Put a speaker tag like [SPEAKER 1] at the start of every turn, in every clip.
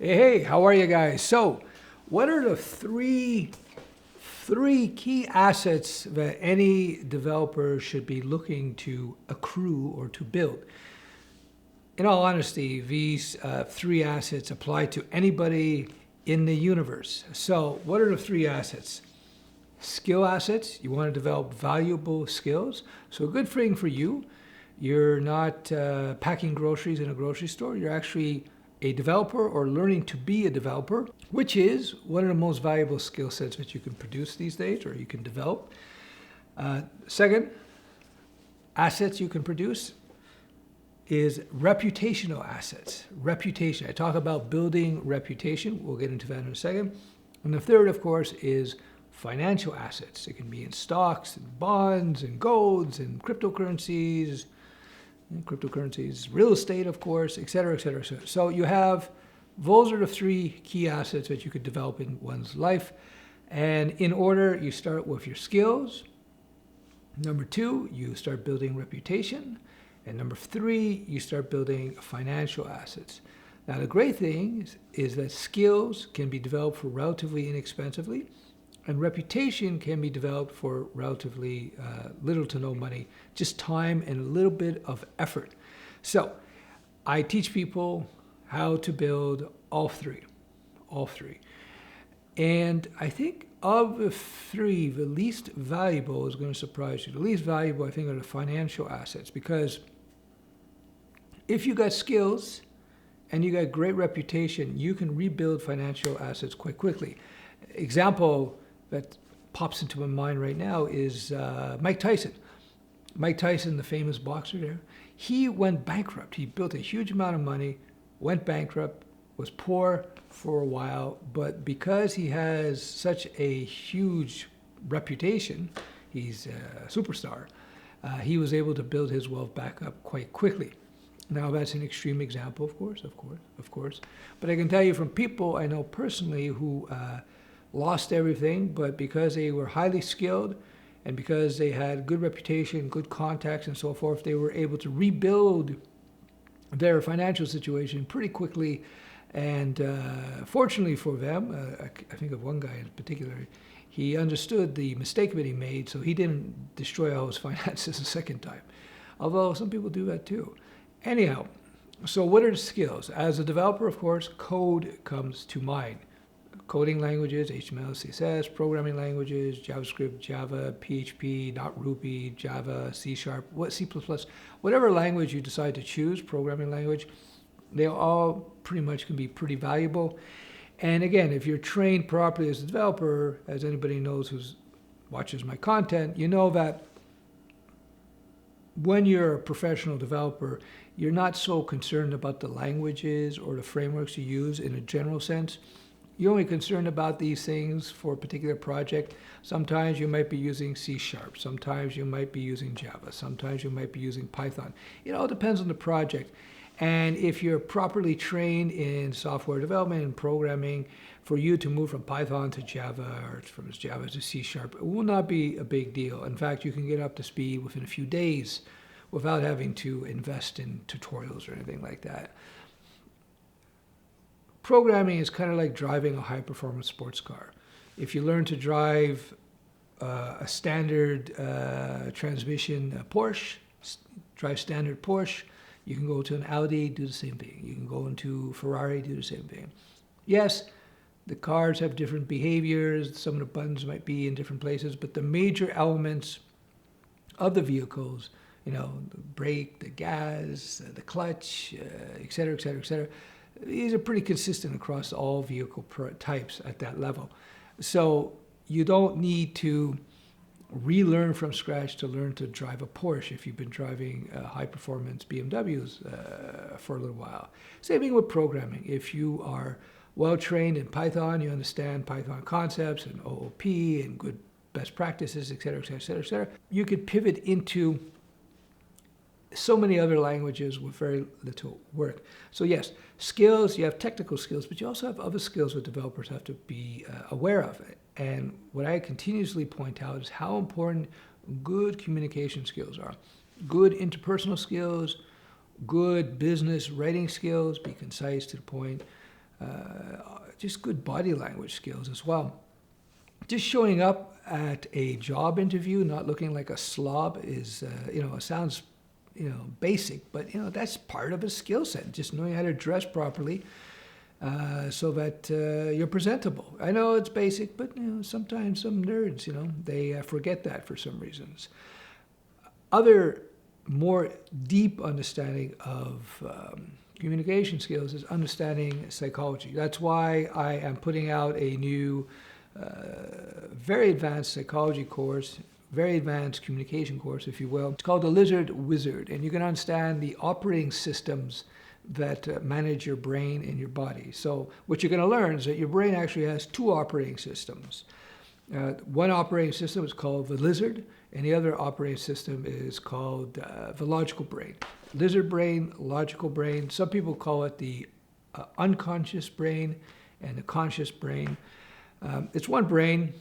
[SPEAKER 1] Hey, how are you guys? So, what are the three key assets that any developer should be looking to accrue or to build? In all honesty, these three assets apply to anybody in the universe. So, what are the three assets? Skill assets. You want to develop valuable skills. So, a good thing for you. You're not packing groceries in a grocery store. You're actually a developer or learning to be a developer, which is one of the most valuable skill sets that you can produce these days or you can develop. Second, assets you can produce is reputational assets. Reputation. I talk about building reputation. We'll get into that in a second. And the third, of course, is financial assets. It can be in stocks, and bonds, and golds, and cryptocurrencies, real estate, of course, et cetera, et cetera, et cetera. So you have, those are the three key assets that you could develop in one's life. And in order, you start with your skills. Number two, you start building reputation. And number three, you start building financial assets. Now, the great thing is that skills can be developed for relatively inexpensively, and reputation can be developed for relatively little to no money, just time and a little bit of effort. So I teach people how to build all three. And I think of the three, the least valuable is going to surprise you. The least valuable, I think, are the financial assets, because if you got skills and you got great reputation, you can rebuild financial assets quite quickly. Example that pops into my mind right now is Mike Tyson. Mike Tyson, the famous boxer there, he went bankrupt. He built a huge amount of money, went bankrupt, was poor for a while, but because he has such a huge reputation, he's a superstar, he was able to build his wealth back up quite quickly. Now, that's an extreme example, of course. But I can tell you from people I know personally who lost everything, but because they were highly skilled and because they had good reputation, good contacts, and so forth, they were able to rebuild their financial situation pretty quickly. And fortunately for them, I think of one guy in particular, he understood the mistake that he made, so he didn't destroy all his finances a second time. Although some people do that too. Anyhow, so what are the skills? As a developer, of course, code comes to mind. Coding languages, HTML, CSS, programming languages, JavaScript, Java, PHP, not Ruby, Java, C#, C++, whatever language you decide to choose, programming language, they all pretty much can be pretty valuable. And again, if you're trained properly as a developer, as anybody knows who watches my content, you know that when you're a professional developer, you're not so concerned about the languages or the frameworks you use in a general sense. You're only concerned about these things for a particular project. Sometimes you might be using C#, sometimes you might be using Java, sometimes you might be using Python. It all depends on the project. And if you're properly trained in software development and programming, for you to move from Python to Java or from Java to C#, it will not be a big deal. In fact, you can get up to speed within a few days without having to invest in tutorials or anything like that. Programming is kind of like driving a high-performance sports car. If you learn to drive a standard transmission Porsche, drive standard Porsche, you can go to an Audi, do the same thing. You can go into Ferrari, do the same thing. Yes, the cars have different behaviors. Some of the buttons might be in different places, but the major elements of the vehicles, you know, the brake, the gas, the clutch, et cetera, et cetera, et cetera, these are pretty consistent across all vehicle types at that level. So you don't need to relearn from scratch to learn to drive a Porsche if you've been driving high-performance BMWs for a little while. Same thing with programming. If you are well-trained in Python, you understand Python concepts and OOP and good best practices, et cetera, et cetera, et cetera, et cetera, you could pivot into so many other languages with very little work. So yes, skills, you have technical skills, but you also have other skills that developers have to be aware of. And what I continuously point out is how important good communication skills are. Good interpersonal skills, good business writing skills, be concise to the point, just good body language skills as well. Just showing up at a job interview, not looking like a slob is, sounds, basic, but, that's part of a skill set. Just knowing how to dress properly so that you're presentable. I know it's basic, but, sometimes some nerds, they forget that for some reasons. Other more deep understanding of communication skills is understanding psychology. That's why I am putting out a new very advanced psychology course, very advanced communication course, if you will. It's called the Lizard Wizard, and you can understand the operating systems that manage your brain and your body. So what you're going to learn is that your brain actually has two operating systems. One operating system is called the lizard, and the other operating system is called the logical brain. Lizard brain, logical brain. Some people call it the unconscious brain and the conscious brain. It's one brain,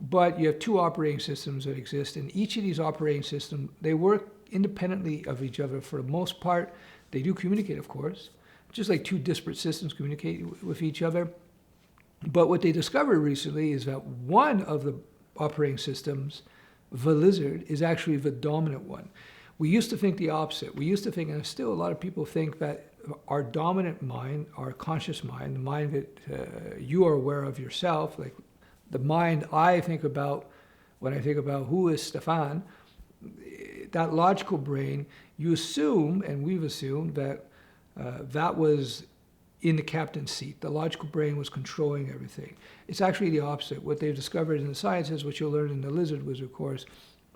[SPEAKER 1] but you have two operating systems that exist, and each of these operating systems, they work independently of each other for the most part. They do communicate, of course, just like two disparate systems communicate with each other. But what they discovered recently is that one of the operating systems, the lizard, is actually the dominant one. We used to think the opposite. We used to think, and still a lot of people think, that our dominant mind, our conscious mind, the mind that you are aware of yourself, like the mind I think about when I think about who is Stefan, that logical brain, you assume, and we've assumed, that that was in the captain's seat. The logical brain was controlling everything. It's actually the opposite. What they've discovered in the sciences, which you'll learn in the Lizard Wizard course,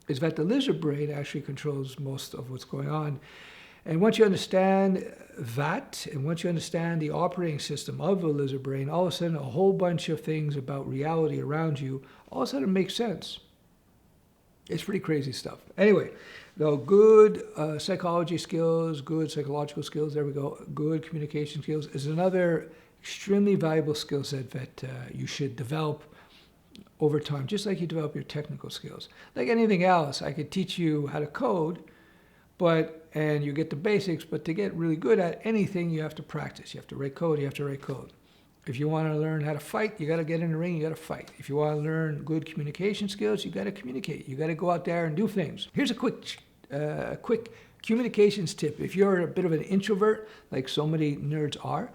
[SPEAKER 1] is that the lizard brain actually controls most of what's going on. And once you understand that, and once you understand the operating system of the lizard brain, all of a sudden a whole bunch of things about reality around you all of a sudden makes sense. It's pretty crazy stuff. Anyway, though, good psychology skills, good psychological skills, there we go, good communication skills is another extremely valuable skill set that you should develop over time, just like you develop your technical skills. Like anything else, I could teach you how to code, and you get the basics, but to get really good at anything, you have to practice. You have to write code, you have to write code. If you want to learn how to fight, you got to get in the ring, you got to fight. If you want to learn good communication skills, you got to communicate. You got to go out there and do things. Here's a quick communications tip. If you're a bit of an introvert, like so many nerds are,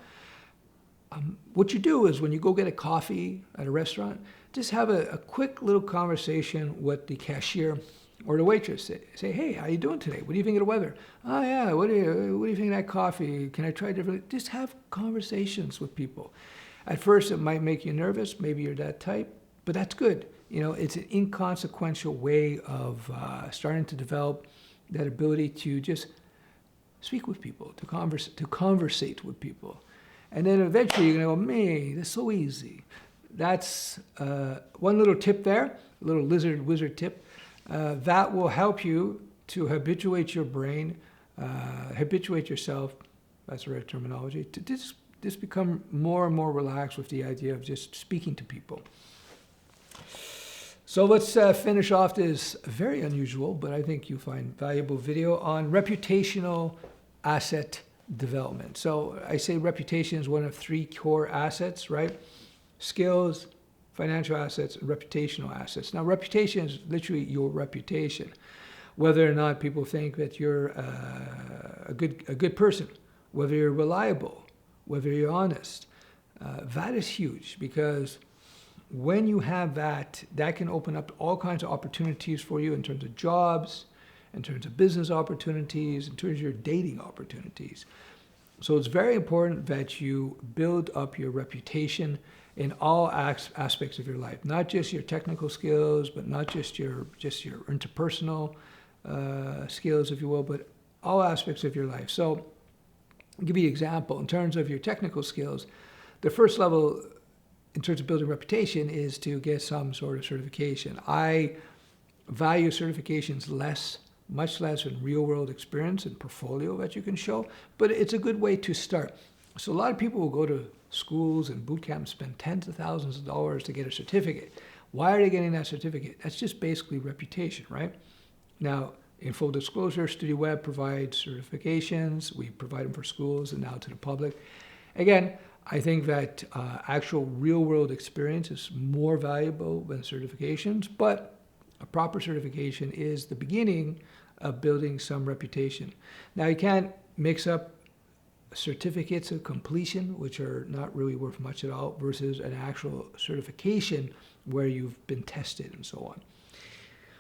[SPEAKER 1] what you do is when you go get a coffee at a restaurant, just have a quick little conversation with the cashier or the waitress. Say, hey, how you doing today? What do you think of the weather? Oh yeah, what do you think of that coffee? Can I try different? Just have conversations with people. At first, it might make you nervous. Maybe you're that type, but that's good. It's an inconsequential way of starting to develop that ability to just speak with people, to conversate with people. And then eventually you're going to go, man, that's so easy. That's one little tip there, a little lizard wizard tip. That will help you to habituate your brain, habituate yourself, that's the right terminology, to just become more and more relaxed with the idea of just speaking to people. So let's finish off this very unusual, but I think you'll find valuable video on reputational asset development. So I say reputation is one of three core assets, right? Skills, financial assets, and reputational assets. Now, reputation is literally your reputation. Whether or not people think that you're a good person, whether you're reliable, whether you're honest, that is huge, because when you have that, that can open up all kinds of opportunities for you in terms of jobs, in terms of business opportunities, in terms of your dating opportunities. So it's very important that you build up your reputation in all aspects of your life, not just your technical skills, but not just your interpersonal skills, if you will, but all aspects of your life. So I'll give you an example. In terms of your technical skills, the first level in terms of building reputation is to get some sort of certification. I value certifications much less in real-world experience and portfolio that you can show, but it's a good way to start. So a lot of people will go to schools and boot camps, spend tens of thousands of dollars to get a certificate. Why are they getting that certificate? That's just basically reputation, right? Now, in full disclosure, StudioWeb provides certifications. We provide them for schools and now to the public. Again, I think that actual real-world experience is more valuable than certifications, but a proper certification is the beginning of building some reputation. Now, you can't mix up certificates of completion, which are not really worth much at all, versus an actual certification where you've been tested and so on.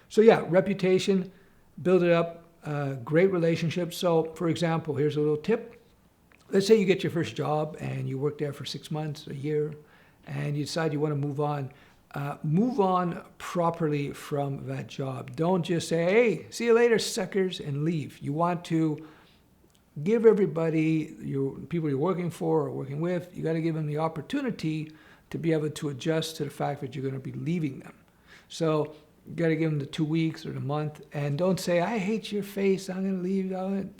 [SPEAKER 1] So yeah, reputation, build it up, great relationships. So for example, here's a little tip. Let's say you get your first job and you work there for 6 months, a year, and you decide you want to move on. Move on properly from that job. Don't just say, hey, see you later, suckers, and leave. You want to give everybody, your people you're working for or working with, you got to give them the opportunity to be able to adjust to the fact that you're going to be leaving them. So you got to give them the 2 weeks or the month, and don't say, I hate your face, I'm going to leave.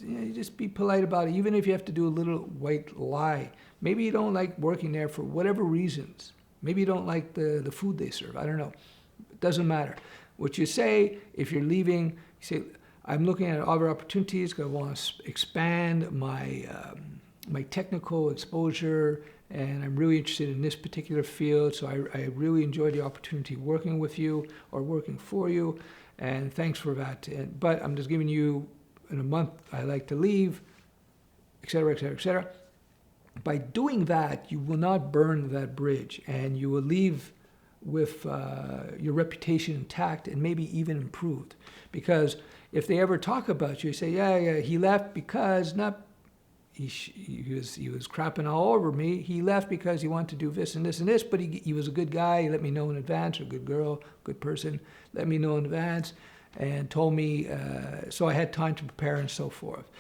[SPEAKER 1] You just be polite about it, even if you have to do a little white lie. Maybe you don't like working there for whatever reasons. Maybe you don't like the food they serve. I don't know. It doesn't matter. What you say, if you're leaving, you say, I'm looking at other opportunities because I want to expand my technical exposure, and I'm really interested in this particular field, so I really enjoy the opportunity working with you or working for you, and thanks for that. But I'm just giving you, in a month, I like to leave, et cetera, et cetera, et cetera. By doing that, you will not burn that bridge, and you will leave with your reputation intact and maybe even improved. Because if they ever talk about you, say, yeah, he left because not he was crapping all over me. He left because he wanted to do this and this and this, but he was a good guy. He let me know in advance, or a good girl, good person, let me know in advance, and told me, so I had time to prepare and so forth.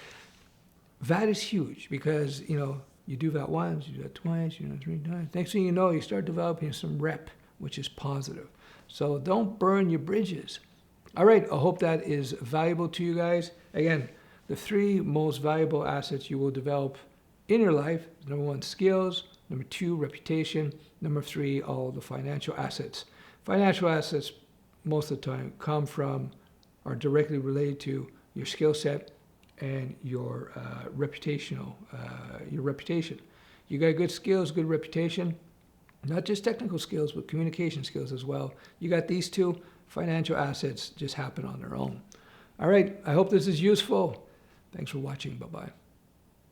[SPEAKER 1] That is huge because, you do that once, you do that twice, you do that 3 times. Next thing you know, you start developing some rep, which is positive. So don't burn your bridges. All right, I hope that is valuable to you guys. Again, the 3 most valuable assets you will develop in your life: number 1, skills; number 2, reputation; number 3, all the financial assets. Financial assets, most of the time, are directly related to your skill set and your reputation. You got good skills, good reputation, not just technical skills, but communication skills as well. You got these 2, financial assets just happen on their own. All right, I hope this is useful. Thanks for watching. Bye-bye.